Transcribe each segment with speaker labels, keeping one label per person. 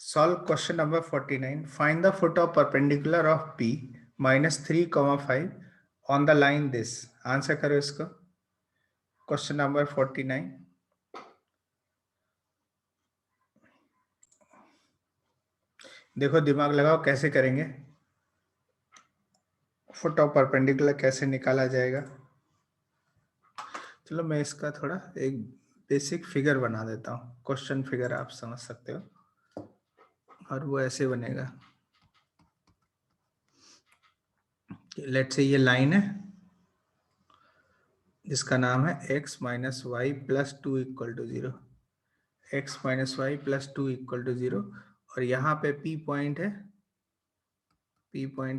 Speaker 1: Solve question number 49. Find the foot of perpendicular of P minus 3, 5 on the line this. Answer करो इसको. Question number 49. देखो दिमाग लगाओ कैसे करेंगे. फुट ऑफ परपेंडिकुलर कैसे निकाला जाएगा. चलो मैं इसका थोड़ा एक बेसिक फिगर बना देता हूँ. क्वेश्चन फिगर आप समझ सकते हो और वो ऐसे बनेगा. लेट्स से ये लाइन है जिसका नाम है x minus y plus 2 equal to 0. x minus y plus 2 equal to 0 और यहाँ पे p पॉइंट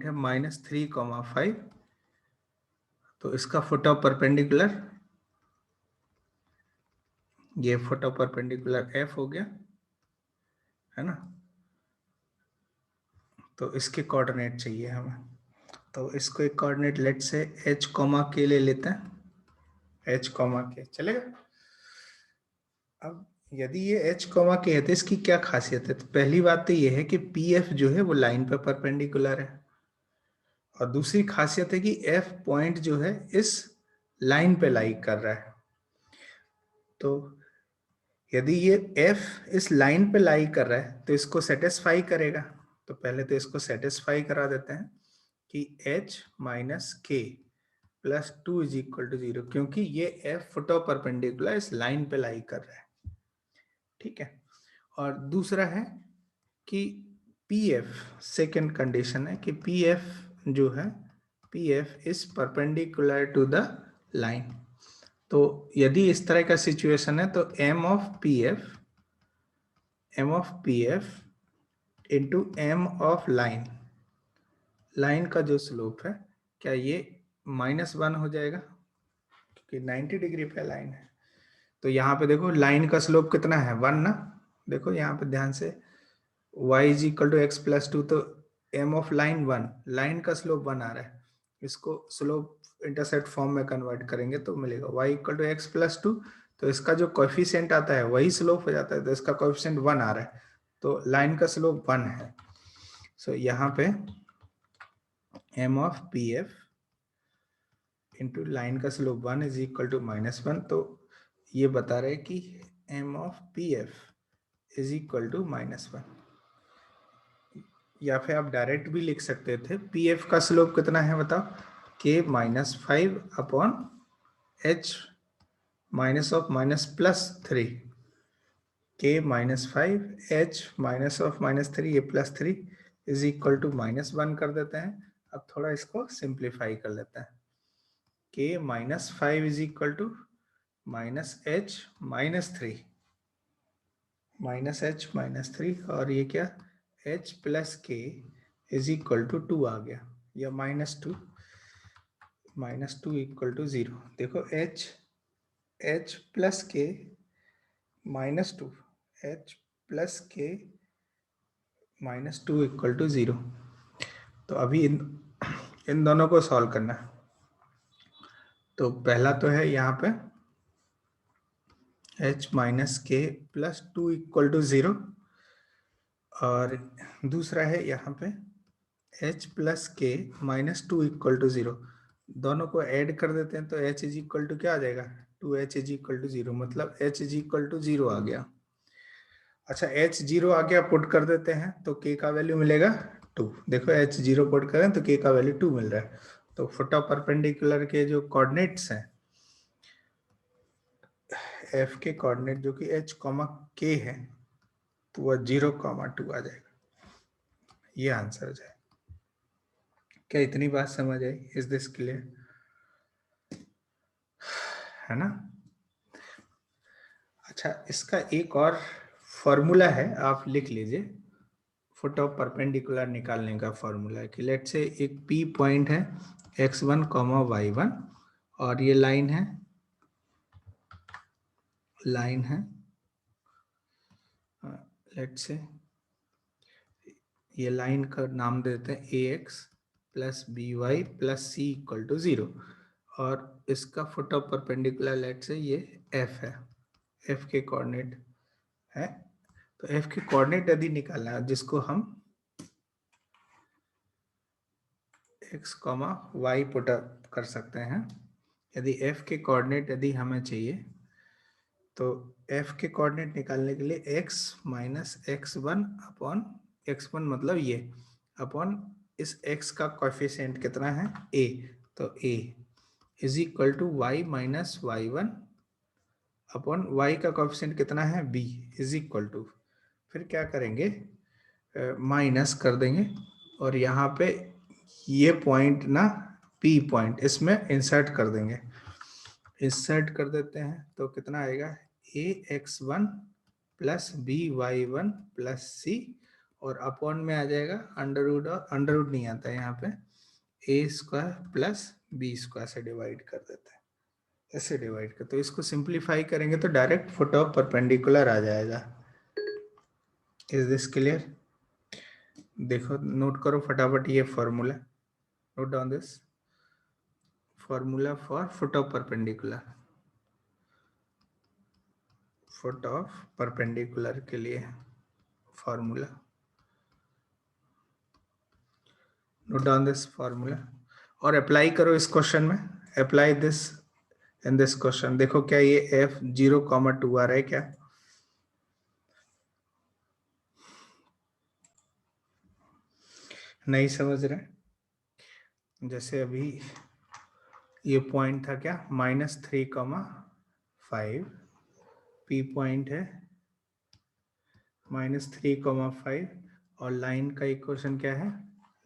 Speaker 1: है माइनस 3, 5. तो इसका फुट ऑफ परपेंडिकुलर, ये फुट ऑफ परपेंडिकुलर f हो गया है ना. तो इसके कोऑर्डिनेट चाहिए हमें. तो इसको एक कोऑर्डिनेट लेट से h, k ले लेते हैं. h, k चलेगा. अब यदि ये h, k है तो इसकी क्या खासियत है. तो पहली बात तो ये है कि pf जो है वो लाइन पर परपेंडिकुलर है और दूसरी खासियत है कि f पॉइंट जो है इस लाइन पे लाई कर रहा है. तो यदि ये f इस लाइन पे लाई कर रहा है तो इसको सेटिस्फाई करेगा. तो पहले तो इसको सेटिस्फाई करा देते हैं कि h माइनस के प्लस 2 इज इक्वल टू 0, क्योंकि ये f फुट ऑफ परपेंडिकुलर इस लाइन पे लाई कर रहा है. ठीक है. और दूसरा है कि pf, सेकेंड कंडीशन है कि pf जो है pf is perpendicular to the line. तो यदि इस तरह का सिचुएशन है तो m of pf into m of line का जो स्लोप है क्या ये -1 हो जाएगा क्योंकि 90 डिग्री पे लाइन है. तो यहाँ पे देखो लाइन का स्लोप कितना है 1 ना. देखो यहाँ पे ध्यान से y is equal to x plus 2, तो m ऑफ लाइन 1, लाइन का स्लोप 1 आ रहा है. इसको स्लोप इंटरसेप्ट फॉर्म में कन्वर्ट करेंगे तो मिलेगा y equal to x plus 2. तो इसका जो कोएफिशिएंट आता है वही स्लोप हो जाता है. तो इसका कोएफिशिएंट 1 आ रहा है तो लाइन का स्लोप 1 है. सो यहाँ पे m of pf into line का स्लोप 1 इज इक्वल टू -1. तो ये बता रहे कि m of pf is equal to -1. या फिर आप डायरेक्ट भी लिख सकते थे. pf का स्लोप कितना है बताओ. k -5 upon h minus of -+3. k -5 h minus of -3 ये +3 इज इक्वल टू -1 कर देते हैं. अब थोड़ा इसको सिंप्लीफाई कर लेते हैं. k -5 is equal to -h -3 और ये क्या h plus k is equal to 2 आ गया या -2 इक्वल टू 0. देखो h plus k -2, h plus k -2 equal to 0. तो अभी इन दोनों को सॉल्व करना है. तो पहला तो है यहाँ पे h माइनस के प्लस 2 इक्वल टू 0 और दूसरा है यहाँ पे h प्लस के -2 इक्वल टू 0. दोनों को ऐड कर देते हैं तो h इज इक्वल टू क्या आ जाएगा 2h इज इक्वल टू 0, मतलब h इज इक्वल टू 0 आ गया. अच्छा h 0 आ गया, पुट कर देते हैं तो k का वैल्यू मिलेगा 2. देखो h 0 पुट करें तो k का वैल्यू 2 मिल रहा है. तो फुट ऑफ परपेंडिकुलर के जो कोऑर्डिनेट्स हैं f के कोऑर्डिनेट जो कि h, k है तो वह 0, 2 आ जाएगा. ये आंसर है. क्या इतनी बात समझ आई. इज दिस क्लियर है ना. अच्छा इसका एक और फॉर्मूला है, आप लिख लीजिए. फुट ऑफ परपेंडिकुलर निकालने का फॉर्मूला है कि लेट से एक p पॉइंट है x1, y1 और ये लाइन है लेट से ये लाइन का नाम देते हैं ax plus by plus c equal to 0 और इसका फुट ऑफ परपेंडिकुलर लेट से ये f है. f के कोऑर्डिनेट है तो f के कोऑर्डिनेट यदि निकालना है, जिसको हम x, y पुट अप कर सकते हैं। यदि f के कोऑर्डिनेट यदि हमें चाहिए तो f के कोऑर्डिनेट निकालने के लिए x minus x1 upon x1 मतलब ये अपॉन इस x का कोएफिशिएंट कितना है a, तो a is equal to y minus y1 upon y का कोएफिशिएंट कितना है b इज इक्वल टू, फिर क्या करेंगे माइनस कर देंगे और यहाँ पे ये पॉइंट ना p पॉइंट इसमें इंसर्ट कर देंगे, इंसर्ट कर देते हैं तो कितना आएगा ax1 plus by1 plus c और अपॉन में आ जाएगा अंडर रूट, और अंडर रूट नहीं आता है यहाँ पे, a square plus b square से डिवाइड कर देते हैं, ऐसे डिवाइड कर, तो इसको सिंप्लीफाई करेंगे तो डायरेक्ट फुट ऑफ परपेंडिकुलर आ जाएगा। Is this clear? देखो नोट करो फटाफट ये formula, note down this formula for foot of perpendicular, foot of perpendicular के लिए formula, note down this formula और अप्लाई करो इस क्वेश्चन में, apply this in this question. देखो क्या ये f 0,2 आ रहा है क्या? नहीं समझ रहे? जैसे अभी ये पॉइंट था क्या -3,5, p पॉइंट है -3,5 और लाइन का इक्वेशन क्या है,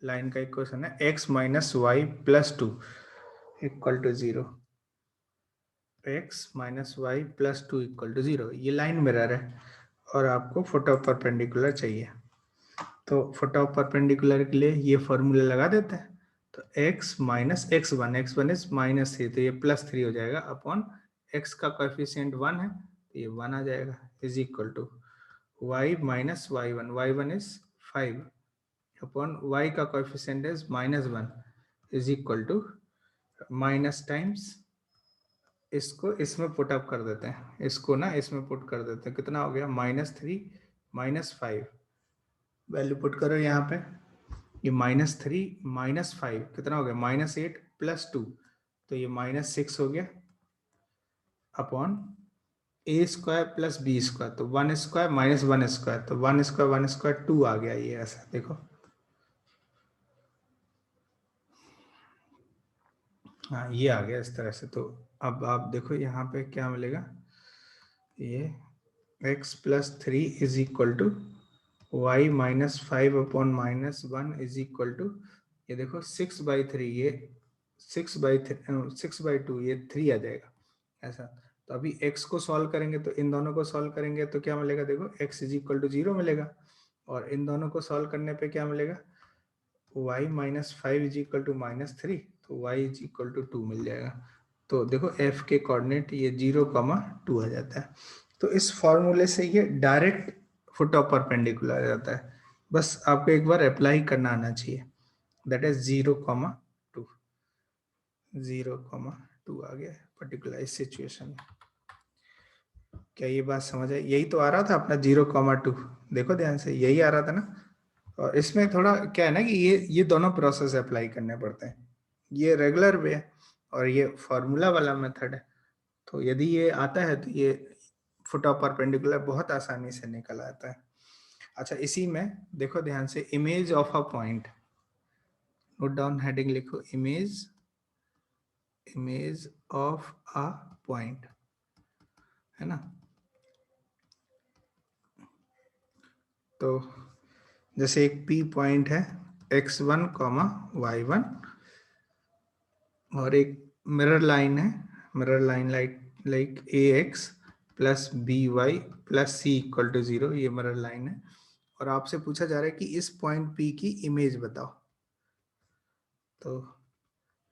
Speaker 1: लाइन का इक्वेशन है x minus y plus 2 equal to 0, x minus y plus 2 equal to 0, ये लाइन मिरर है और आपको फुट ऑफ परपेंडिकुलर चाहिए। तो फुट ऑफ परपेंडिकुलर के लिए ये फॉर्मूला लगा देते हैं, तो x माइनस x1 इज -3 तो ये +3 हो जाएगा अपॉन x का कोएफिशिएंट 1 है तो ये 1 आ जाएगा is equal to y minus y1 is 5 upon y का coefficient is -1 is equal to minus times इसको इसमें पुट अप कर देते हैं, इसको ना इसमें पुट कर देते हैं, कितना हो गया -3 -5, वैल्यू पुट करो यहाँ पे, ये -3 -5 कितना हो गया -8 प्लस 2 तो ये -6 हो गया upon a square plus b square, तो 1 स्क्वायर माइनस 1 स्क्वायर, तो 1 स्क्वायर 2 आ गया, ये ऐसा देखो, हाँ ये आ गया इस तरह से। तो अब आप देखो यहाँ पे क्या मिलेगा, ये x plus 3 is equal to y minus 5 upon -1 is equal to, ये देखो 6/3, ये 6/2 ये 3 आ जाएगा ऐसा। तो अभी x को सॉल्व करेंगे तो इन दोनों को सॉल्व करेंगे तो क्या मिलेगा, देखो x इज इक्वल टू 0 मिलेगा और इन दोनों को सॉल्व करने पे क्या मिलेगा y minus 5 is equal to -3 तो y इज इक्वल टू 2 मिल जाएगा। तो देखो f के कोऑर्डिनेट ये 0,2 आ जाता है। तो इस फॉर्मूले से ये डायरेक्ट फुट ऑफ परपेंडिकुलर आ जाता है, बस आपको एक बार अप्लाई करना आना चाहिए, दैट इज 0,2, 0,2 आ गया पर्टिकुलर इस सिचुएशन में। क्या ये बात समझ आई? यही तो आ रहा था अपना 0,2, देखो ध्यान से यही आ रहा था ना। और इसमें थोड़ा क्या है ना कि ये दोनों प्रोसेस अप्लाई करने पड़ते हैं, ये रेगुलर वे है और ये फॉर्मूला वाला मेथड है। तो यदि ये आता है तो ये फुट ऑफ परपेंडिकुलर बहुत आसानी से निकल आता है। अच्छा इसी में देखो ध्यान से, image of a point, note down heading लिखो, इमेज ऑफ अ पॉइंट, है ना। तो जैसे एक P पॉइंट है x1, y1 और एक मिरर लाइन है, mirror line like ax plus by plus c equal to 0, ये मिरर लाइन है और आपसे पूछा जा रहा है कि इस पॉइंट P की इमेज बताओ। तो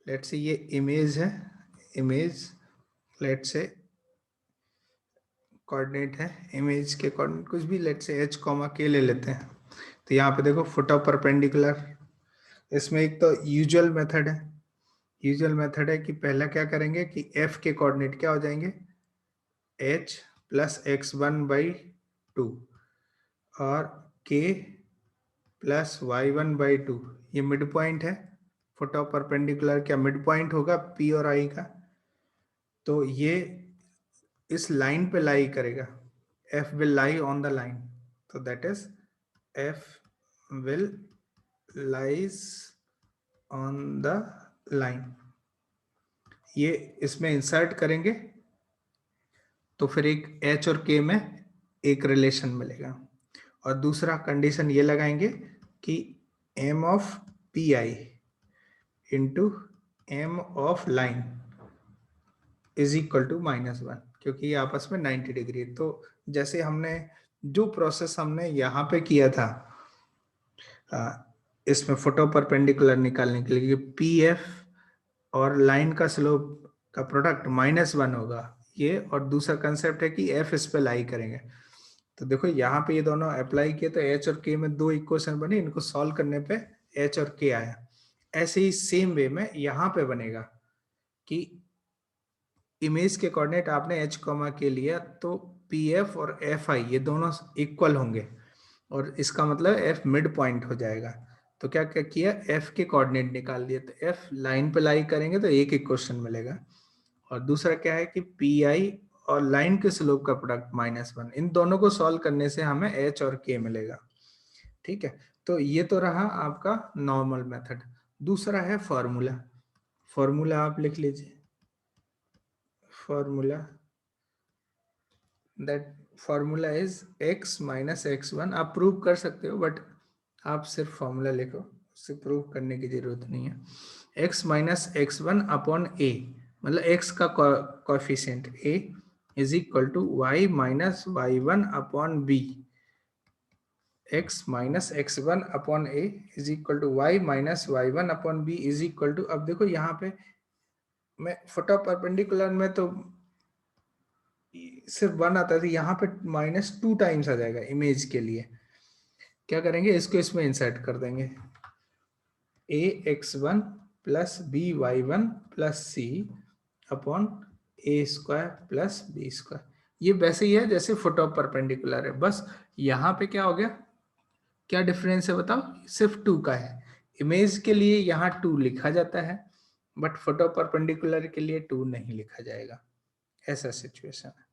Speaker 1: लेट्स से ये इमेज है, इमेज लेट्स से कोऑर्डिनेट है, इमेज के कोऑर्डिनेट कुछ भी लेट्स से h, k ले लेते हैं। तो यहाँ पे देखो फुट ऑफ परपेंडिकुलर, इसमें एक तो यूजुअल मेथड है, यूजुअल मेथड है कि पहला क्या करेंगे कि f के कोऑर्डिनेट क्या हो जाएंगे h प्लस x1/2 और k प्लस y1/2, ये मिड पॉइंट है। फुट ऑफ परपेंडिकुलर क्या मिड पॉइंट होगा p और i का, तो ये इस लाइन पे लाई करेगा, f will lie on the line, तो that is f will lies on the line। ये इसमें इंसर्ट करेंगे तो फिर एक h और k में एक रिलेशन मिलेगा। और दूसरा कंडीशन ये लगाएंगे कि m of P I into m of line is equal to -1, क्योंकि ये आपस में 90 डिग्री। तो जैसे हमने जो प्रोसेस हमने यहाँ पे किया था इसमें फोटो परपेंडिकुलर निकालने के लिए, पी एफ और लाइन का स्लोप का प्रोडक्ट -1 होगा ये, और दूसरा कंसेप्ट है कि एफ इस पे लाई करेंगे। तो देखो यहाँ पे ये दोनों अप्लाई किए तो एच और के में दो इक्वेशन बने, इनको सॉल्व करने पे एच और के आया। ऐसे ही सेम वे में यहाँ पे बनेगा कि इमेज के कोऑर्डिनेट आपने h के लिया तो पी एफ और एफ आई ये दोनों इक्वल होंगे, और इसका मतलब f मिड पॉइंट हो जाएगा। तो क्या क्या किया, f के कोऑर्डिनेट निकाल दिए, तो f लाइन पे लाई करेंगे तो एक इक्वेशन मिलेगा। और दूसरा क्या है कि पी आई और लाइन के स्लोप का प्रोडक्ट -1, इन दोनों को सॉल्व करने से हमें h और k मिलेगा। ठीक है, तो ये तो रहा आपका नॉर्मल मेथड। दूसरा है फॉर्मूला। फॉर्मूला आप लिख लीजिए, formula that formula is x minus x1। आप प्रूव कर सकते हो बट आप सिर्फ फॉर्मूला लिखो, उससे प्रूव करने की जरूरत नहीं है। x minus x1 upon a, मतलब x का coefficient a is equal to y minus y1 upon b। x minus x1 upon a is equal to y minus y1 upon b is equal to, अब देखो यहाँ पे मैं foot of perpendicular में तो सिर्फ 1 आता था, यहाँ पे -2 टाइम्स आ जाएगा इमेज के लिए। क्या करेंगे, इसको इसमें इंसर्ट कर देंगे, ax1 plus by1 plus c upon a² plus b²। ये वैसे ही है जैसे फुट ऑफ परपेंडिकुलर है, बस यहाँ पे क्या हो गया, क्या डिफरेंस है बताओ, सिर्फ 2 का है। इमेज के लिए यहाँ 2 लिखा जाता है बट फुट ऑफ परपेंडिकुलर के लिए 2 नहीं लिखा जाएगा, ऐसा सिचुएशन है।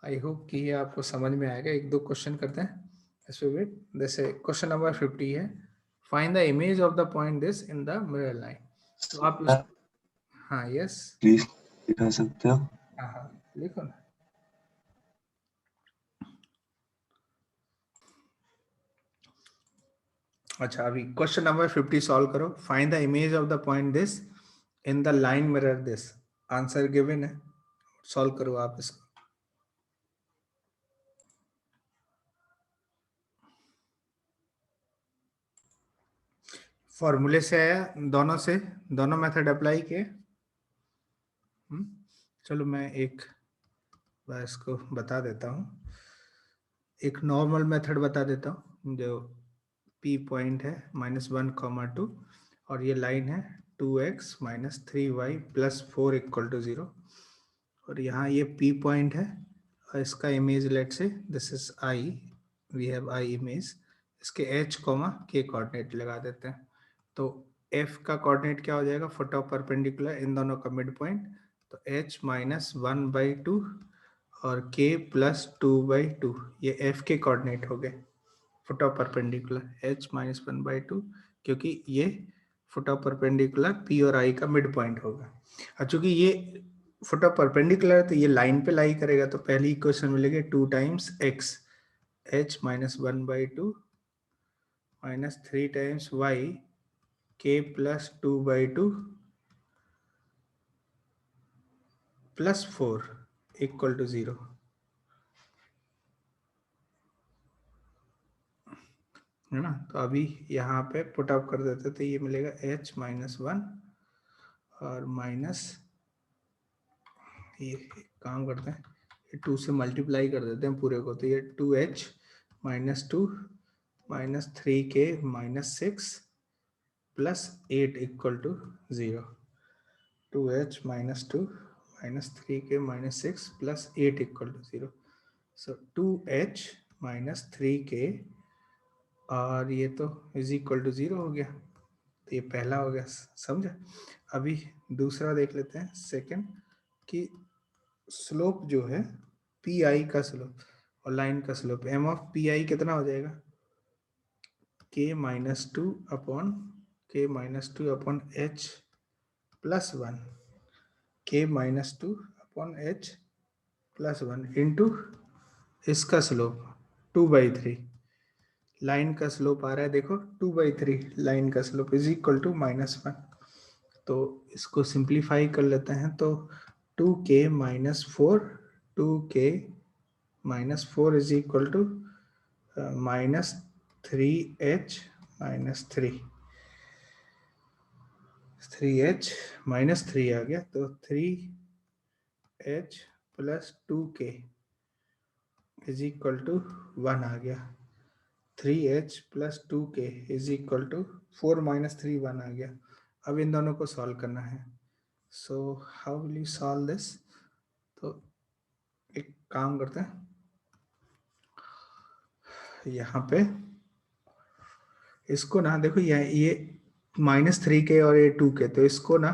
Speaker 1: आई होप कि ये आपको समझ में आएगा। एक दो क्वेश्चन करते हैं इस पे वेट। जैसे क्वेश्चन नंबर 50 है, find the image of the point this in the mirror line. तो आप इस, हाँ यस
Speaker 2: प्लीज दिखा सकते हो?
Speaker 1: हाँ हाँ लिखो ना। अच्छा अभी क्वेश्चन नंबर 50 सॉल्व करो। Find the image of the point this in the line mirror this. Answer given है, सॉल्व करो आप इसको। फॉर्मूले से आया, दोनों से, दोनों मेथड अप्लाई किए। चलो मैं एक बार इसको बता देता हूँ, एक नॉर्मल मेथड बता देता हूँ। जो P पॉइंट है -1, 2 और ये लाइन है 2x minus 3y plus 4 equal to 0, और यहाँ ये P पॉइंट है और इसका image let say this is I, we have I image. इसके h, k कोऑर्डिनेट लगा देते हैं। तो f का कोऑर्डिनेट क्या हो जाएगा, फुट ऑफ परपेंडिकुलर, इन दोनों का मिड पॉइंट, तो h -1/2 और k +2/2, ये f के कोऑर्डिनेट हो गए फुट ऑफ परपेंडिकुलर, h -1/2, क्योंकि ये फुट ऑफ परपेंडिकुलर p और i का मिड पॉइंट होगा। और चूंकि ये फुट ऑफ परपेंडिकुलर है तो ये लाइन पे लाई करेगा, तो पहली इक्वेशन मिलेगी 2 times x, h -1/2 minus 3 times y, k +2/2 plus 4 equal to 0, है ना। तो अभी यहाँ पे पुट अप कर देते तो ये मिलेगा h -1 और माइनस, ये काम करते हैं, ये 2 से मल्टीप्लाई कर देते हैं पूरे को, तो ये 2h -2 -3k -6 plus 8 equal to 0। 2h -2 -3k -6 plus 8 equal to 0। So 2h minus 3k और ये तो इज इक्वल टू 0 हो गया। तो ये पहला हो गया, समझा। अभी दूसरा देख लेते हैं, सेकंड, कि स्लोप जो है पी आई का स्लोप और लाइन का slope, M of P I कितना हो जाएगा, k minus two upon h plus one, k minus two upon h plus one into इसका स्लोप 2/3, लाइन का स्लोप आ रहा है देखो 2/3, लाइन का स्लोप इज इक्वल टू -1। तो इसको सिंप्लीफाई कर लेते हैं, तो 2k minus 4, 2k minus 4 is equal to -3h minus 3h minus 3 आ गया, तो 3h plus 2k is equal to 1 आ गया। 3h plus 2k is equal to 4 minus 3 1 आ गया। अब इन दोनों को सॉल्व करना है। So how will you solve this? तो एक काम करते हैं, यहाँ पे इसको ना देखो, ये -3k और ये 2k, तो इसको ना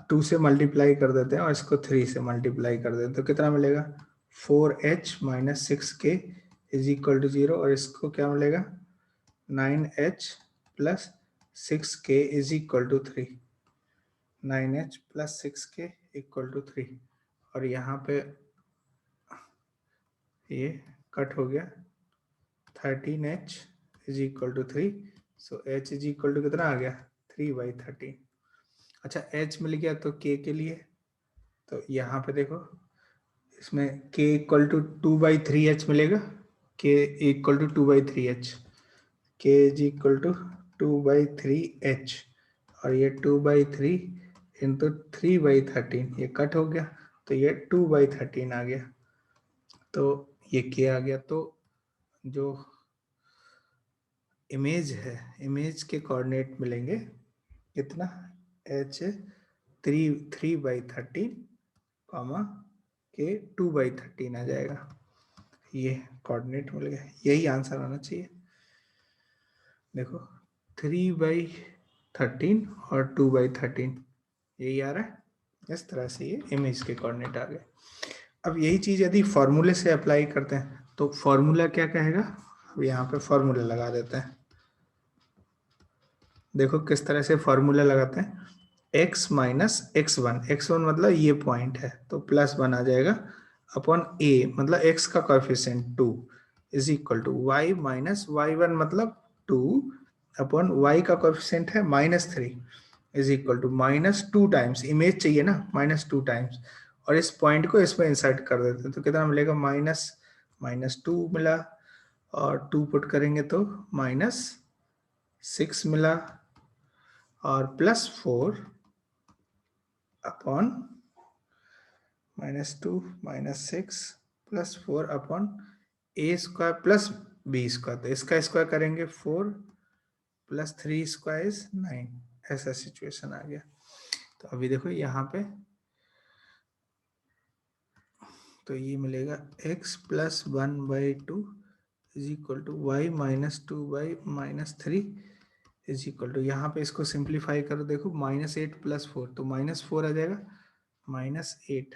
Speaker 1: 2 से मल्टीप्लाई कर देते हैं और इसको 3 से मल्टीप्लाई कर देते हैं, तो कितना मिलेगा 4h minus 6k is equal to 0, और इसको क्या मिलेगा 9h plus 6k is equal to 3, 9h plus 6k equal to 3, और यहाँ पे ये कट हो गया 13h is equal to 3, so h is equal to कितना आ गया 3/13। अच्छा h मिल गया, तो k के लिए तो यहाँ पे देखो, इसमें k इक्वल टू 2/3h मिलेगा, k equal to 2/3h, k is equal to 2/3h, और ये 2/3 इंटू 3/13, ये कट हो गया, तो ये 2/13 आ गया, तो ये k आ गया। तो जो इमेज है, इमेज के कोऑर्डिनेट मिलेंगे कितना, h 3/13 कॉमा k 2/13 आ जाएगा, ये कोऑर्डिनेट मिल गया, यही आंसर आना चाहिए। देखो 3/13 और 2/13 यही आ रहा है, इस तरह से ये इमेज के कोऑर्डिनेट आ गए। अब यही चीज यदि फॉर्मूले से अप्लाई करते हैं, तो फॉर्मूला क्या कहेगा, अब यहाँ पे फॉर्मूला लगा देते हैं। देखो किस तरह से फॉर्मूला लगाते हैं, x माइनस x1 मतलब ये पॉइंट है, तो +1 आ जाएगा अपॉन a मतलब x का coefficient 2 is equal to y minus y1 मतलब 2 अपॉन y का कोएफिशिएंट है -3 is equal to -2 times, image चाहिए ना, -2 टाइम्स, और इस पॉइंट को इसमें इंसर्ट कर देते हैं, तो कितना मिलेगा -2 मिला, और 2 पुट करेंगे तो -6 मिला, और +4 upon -2 -6 +4 upon a² plus b², तो इसका स्क्वायर करेंगे 4 + 3² इज 9, ऐसा सिचुएशन आ गया। तो अभी देखो यहाँ पे, तो ये मिलेगा x + 1/2 is equal to y - 2/-3 is equal to, यहाँ पे इसको सिंप्लीफाई करो, देखो -8 + 4, तो -4 आ जाएगा, -8,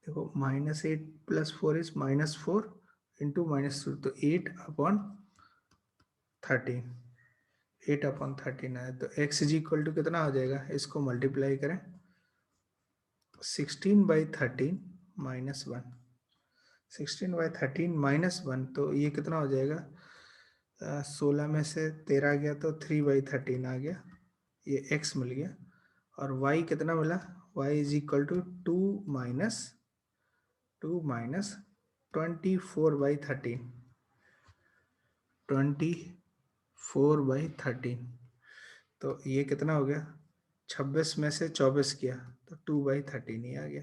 Speaker 1: देखो -8 + 4 इज -4 इंटू -2, तो 8/13, 8/13 है, तो x इज इक्वल टू कितना हो जाएगा, इसको मल्टीप्लाई करें 16/13 -1, 16/13 -1, तो ये कितना हो जाएगा, 16 में से 13 गया तो 3/13 आ गया, ये x मिल गया, और y कितना मिला, y is equal to 2 minus 24/13, 24/13, तो ये कितना हो गया, 26 में से 24 किया तो 2/13 ही आ गया।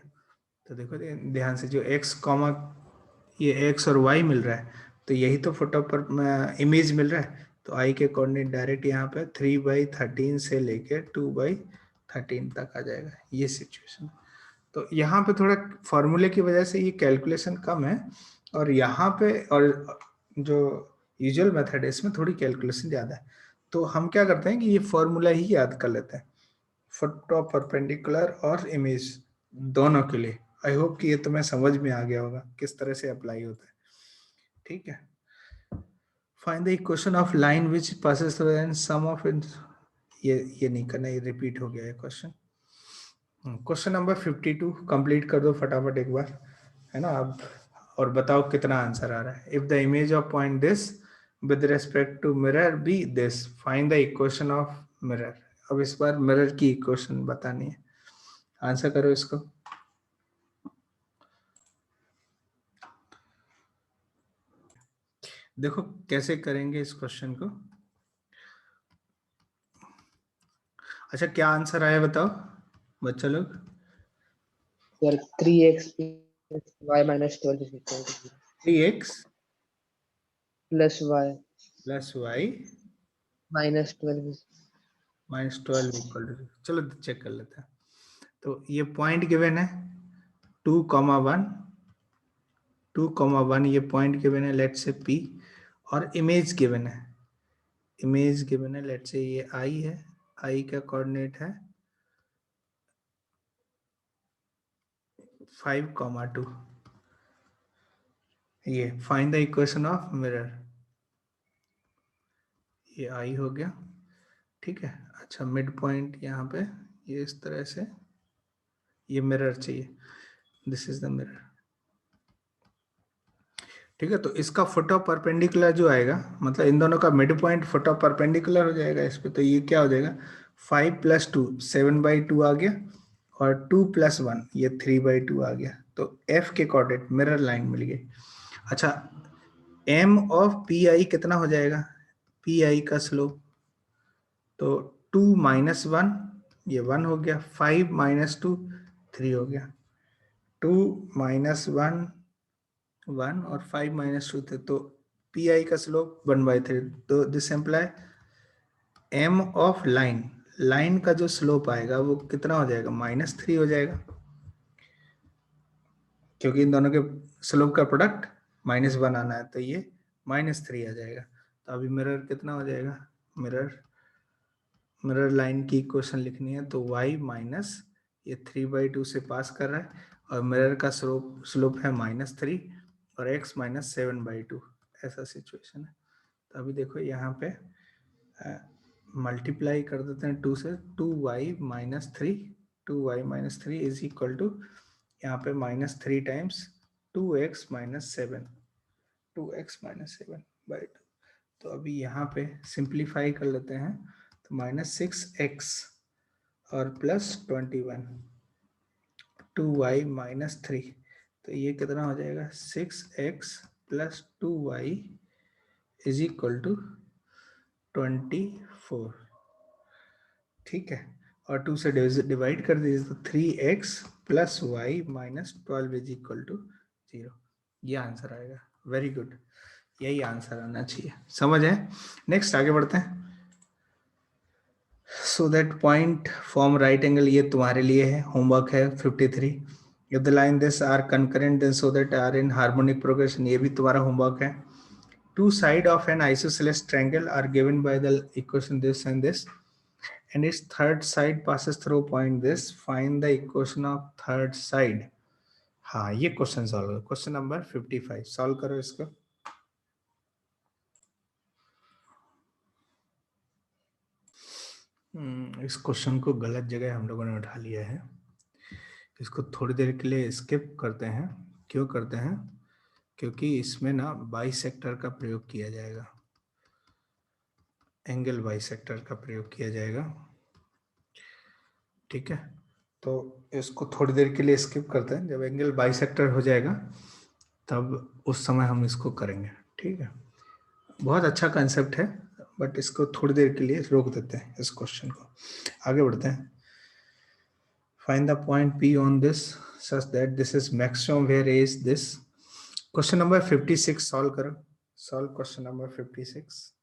Speaker 1: तो देखो ध्यान से, जो x कॉमा ये x और y मिल रहा है, तो यही तो फोटो पर इमेज मिल रहा है, तो i के कोऑर्डिनेट डायरेक्ट यहाँ पे 3/13 से लेके 2/13 तक आ जाएगा, ये सिचुएशन। तो यहाँ पे थोड़ा फॉर्मूले की वजह से ये कैलकुलेशन कम है, और यहाँ पे और जो यूजुअल मेथड है इसमें थोड़ी कैलकुलेशन ज़्यादा है, तो हम क्या करते हैं कि ये फॉर्मूला ही याद कर लेते हैं फुट ऑफ परपेंडिकुलर और इमेज दोनों के लिए। आई होप कि ये तुम्हें समझ में आ गया होगा किस तरह से अप्लाई होता है। ठीक है, find the equation of line which passes through and sum of it, ये नहीं करना, ये रिपीट हो गया है क्वेश्चन। क्वेश्चन नंबर 52 कंप्लीट कर दो फटाफट एक बार, है ना। अब और बताओ कितना आंसर आ रहा है। If the image of point this with respect to mirror be this, find the equation of mirror. अब इस बार मिरर की इक्वेशन बतानी है, आंसर करो इसको। देखो कैसे करेंगे इस क्वेश्चन को। अच्छा क्या आंसर आया बताओ बच्चा लोग।
Speaker 3: Sir 3x plus y minus 12 is equal to 0.
Speaker 1: 3x
Speaker 3: Plus y
Speaker 1: plus y
Speaker 3: minus 12 is
Speaker 1: -12 equal to, चलो चेक कर लेते हैं। तो ये पॉइंट गिवन है 2,1, 2,1 ये पॉइंट गिवन है लेट से P, और इमेज गिवन है, इमेज गिवन है लेट से ये I है, I का कोऑर्डिनेट है 5,2। ये find the equation of mirror, ये I हो गया, ठीक है। अच्छा मिड पॉइंट यहाँ पे ये इस तरह से, ये मिरर चाहिए, दिस इज द मिरर, ठीक है। तो इसका फुट ऑफ परपेंडिकुलर जो आएगा, मतलब इन दोनों का mid point foot of perpendicular हो जाएगा इस पे, तो ये क्या हो जाएगा 5 + 2 7/2 आ गया, और 2 + 1 ये 3/2 आ गया। तो F के कोऑर्डिनेट मिरर लाइन मिल गई। अच्छा M ऑफ PI कितना हो जाएगा, PI का स्लोप, तो 2 - 1 ये 1 हो गया, 5 - 2 3 हो गया, 2 - 1 1 और 5 - 2 थे, तो PI का स्लोप 1/3, तो this employee M of line, line का जो स्लोप आएगा वो कितना हो जाएगा -3 हो जाएगा, क्योंकि इन दोनों के स्लोप का प्रोडक्ट -1 आना है, तो ये -3 आ जाएगा। तो अभी मिरर कितना हो जाएगा, मिरर लाइन की इक्वेशन लिखनी है, तो y माइनस ये 3/2 से पास कर रहा है, और मिरर का स्लोप है -3 और x -7/2, ऐसा सिचुएशन है। तो अभी देखो यहाँ पे मल्टीप्लाई कर देते हैं 2 से, 2y - 3, 2y - 3 is equal to यहाँ पे -3 टाइम्स 2x - 7, 2x - 7/2। तो अभी यहाँ पे सिंप्लीफाई कर लेते हैं, तो -6x और +21, 2y - 3, तो ये कितना हो जाएगा 6x + 2y is equal to 24, ठीक है। और 2 से डिवाइड कर दीजिए, तो 3x + y - 12 is equal to 0, ये आंसर आएगा। वेरी गुड, यही आंसर आना चाहिए, समझ है। नेक्स्ट आगे बढ़ते हैं। So that point form right angle, ये तुम्हारे लिए है, होमवर्क है 53। If the line this are concurrent then so that are in harmonic progression, ये भी तुम्हारा होमवर्क है। Two side of an isosceles triangle are given by the equation this and this, and its third side passes through point this, find the equation of third side। हाँ ये question solve करो, question number 55 solve करो इसको। इस question को गलत जगह हम लोगों ने उठा लिया है, इसको थोड़ी देर के लिए स्किप करते हैं। क्यों करते हैं, क्योंकि इसमें ना बाइसेक्टर का प्रयोग किया जाएगा, एंगल बाइसेक्टर का प्रयोग किया जाएगा, ठीक है। तो इसको थोड़ी देर के लिए स्किप करते हैं, जब एंगल बाइसेक्टर हो जाएगा तब उस समय हम इसको करेंगे, ठीक है। बहुत अच्छा कंसेप्ट है, बट इसको थोड़ी देर के लिए रोक देते हैं इस क्वेश्चन को, आगे बढ़ते हैं। Find the point P on this such that this is maximum where is this. Question number 56 solve करो, सॉल्व क्वेश्चन नंबर 56।